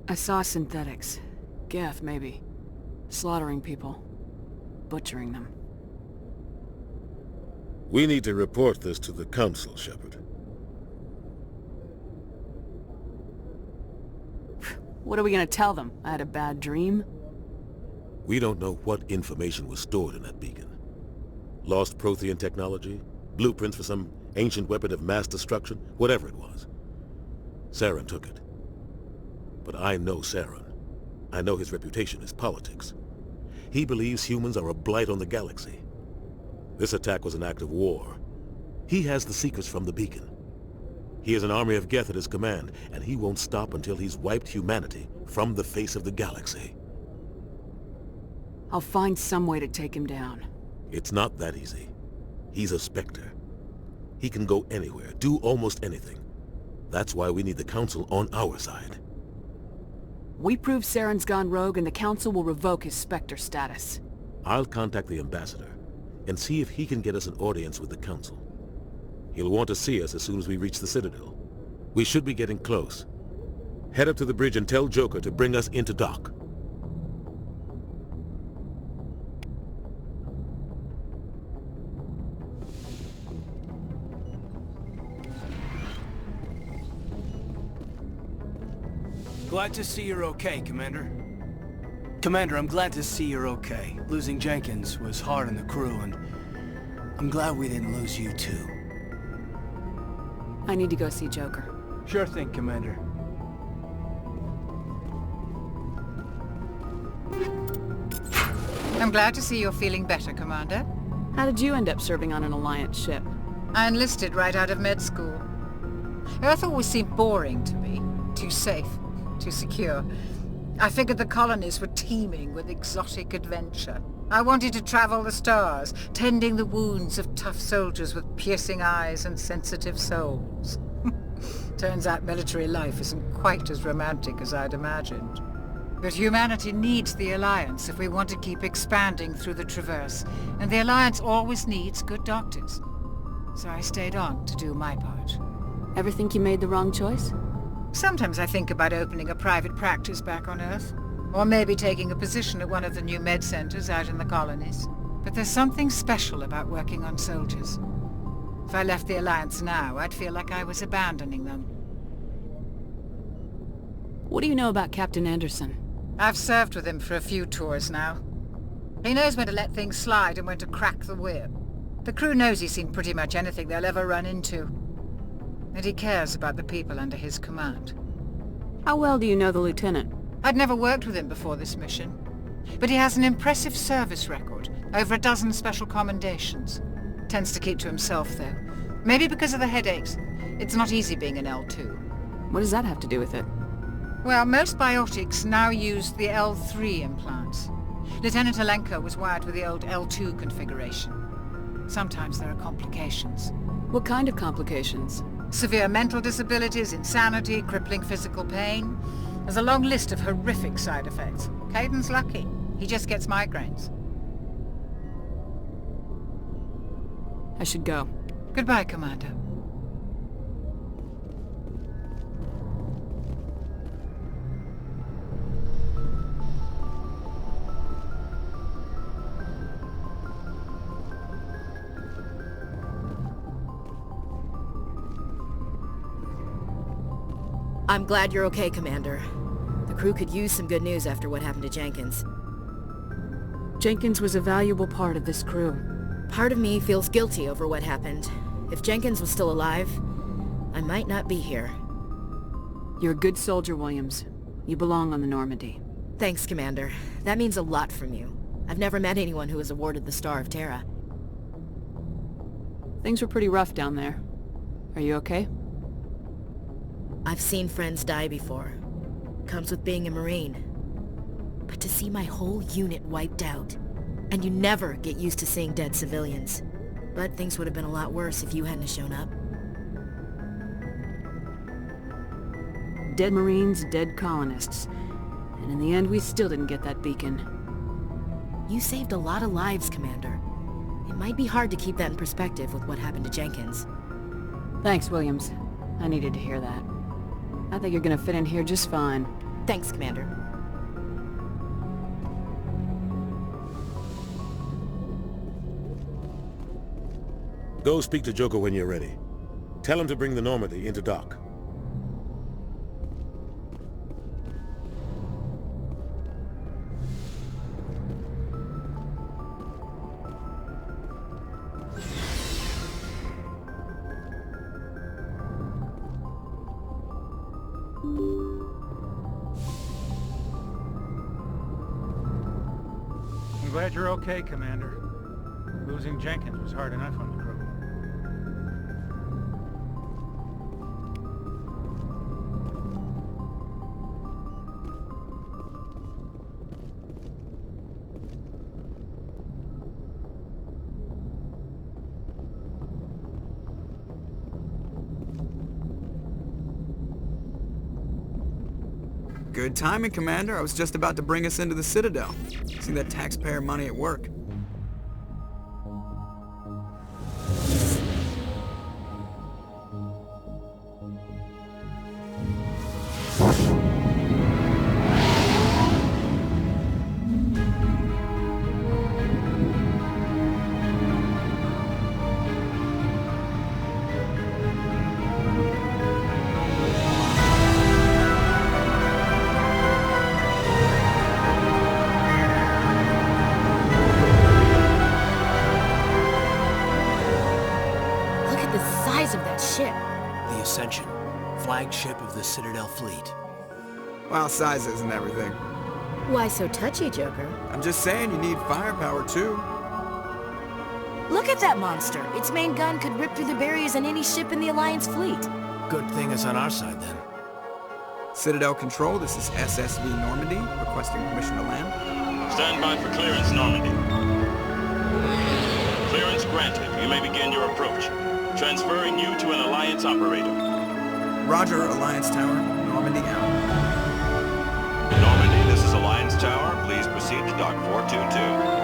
I saw synthetics. Geth, maybe. Slaughtering people. Butchering them. We need to report this to the Council, Shepard. What are we gonna tell them? I had a bad dream? We don't know what information was stored in that beacon. Lost Prothean technology? Blueprints for some ancient weapon of mass destruction? Whatever it was. Saren took it. But I know Saren. I know his reputation is politics. He believes humans are a blight on the galaxy. This attack was an act of war. He has the secrets from the beacon. He has an army of Geth at his command, and he won't stop until he's wiped humanity from the face of the galaxy. I'll find some way to take him down. It's not that easy. He's a Spectre. He can go anywhere, do almost anything. That's why we need the Council on our side. We prove Saren's gone rogue and the Council will revoke his Spectre status. I'll contact the Ambassador and see if he can get us an audience with the Council. He'll want to see us as soon as we reach the Citadel. We should be getting close. Head up to the bridge and tell Joker to bring us into dock. Glad to see you're okay, Commander. Commander, I'm glad to see you're okay. Losing Jenkins was hard on the crew, and I'm glad we didn't lose you too. I need to go see Joker. Sure thing, Commander. I'm glad to see you're feeling better, Commander. How did you end up serving on an Alliance ship? I enlisted right out of med school. Earth always seemed boring to me. Too safe, too secure. I figured the colonies were teeming with exotic adventure. I wanted to travel the stars, tending the wounds of tough soldiers with piercing eyes and sensitive souls. Turns out military life isn't quite as romantic as I'd imagined. But humanity needs the Alliance if we want to keep expanding through the Traverse, and the Alliance always needs good doctors. So I stayed on to do my part. Ever think you made the wrong choice? Sometimes I think about opening a private practice back on Earth. Or maybe taking a position at one of the new med centers out in the colonies. But there's something special about working on soldiers. If I left the Alliance now, I'd feel like I was abandoning them. What do you know about Captain Anderson? I've served with him for a few tours now. He knows when to let things slide and when to crack the whip. The crew knows he's seen pretty much anything they'll ever run into. And he cares about the people under his command. How well do you know the Lieutenant? I'd never worked with him before this mission. But he has an impressive service record, over a dozen special commendations. Tends to keep to himself, though. Maybe because of the headaches. It's not easy being an L2. What does that have to do with it? Well, most biotics now use the L3 implants. Lieutenant Alenko was wired with the old L2 configuration. Sometimes there are complications. What kind of complications? Severe mental disabilities, insanity, crippling physical pain. There's a long list of horrific side effects. Kaiden's lucky. He just gets migraines. I should go. Goodbye, Commander. I'm glad you're okay, Commander. The crew could use some good news after what happened to Jenkins. Jenkins was a valuable part of this crew. Part of me feels guilty over what happened. If Jenkins was still alive, I might not be here. You're a good soldier, Williams. You belong on the Normandy. Thanks, Commander. That means a lot from you. I've never met anyone who was awarded the Star of Terra. Things were pretty rough down there. Are you okay? I've seen friends die before. Comes with being a Marine. But to see my whole unit wiped out, and you never get used to seeing dead civilians. But things would have been a lot worse if you hadn't shown up. Dead Marines, dead colonists. And in the end, we still didn't get that beacon. You saved a lot of lives, Commander. It might be hard to keep that in perspective with what happened to Jenkins. Thanks, Williams. I needed to hear that. I think you're gonna fit in here just fine. Thanks, Commander. Go speak to Joker when you're ready. Tell him to bring the Normandy into dock. I'm glad you're okay, Commander. Losing Jenkins was hard enough on the crew. Good timing, Commander. I was just about to bring us into the Citadel. See that taxpayer money at work. Of that ship. The Ascension, flagship of the Citadel fleet. Well, size isn't everything. Why so touchy, Joker? I'm just saying you need firepower, too. Look at that monster. Its main gun could rip through the barriers in any ship in the Alliance fleet. Good thing it's on our side, then. Citadel Control, this is SSV Normandy, requesting permission to land. Stand by for clearance, Normandy. Clearance granted. You may begin your approach. Transferring you to an Alliance operator. Roger, Alliance Tower. Normandy out. Normandy, this is Alliance Tower. Please proceed to Dock 422.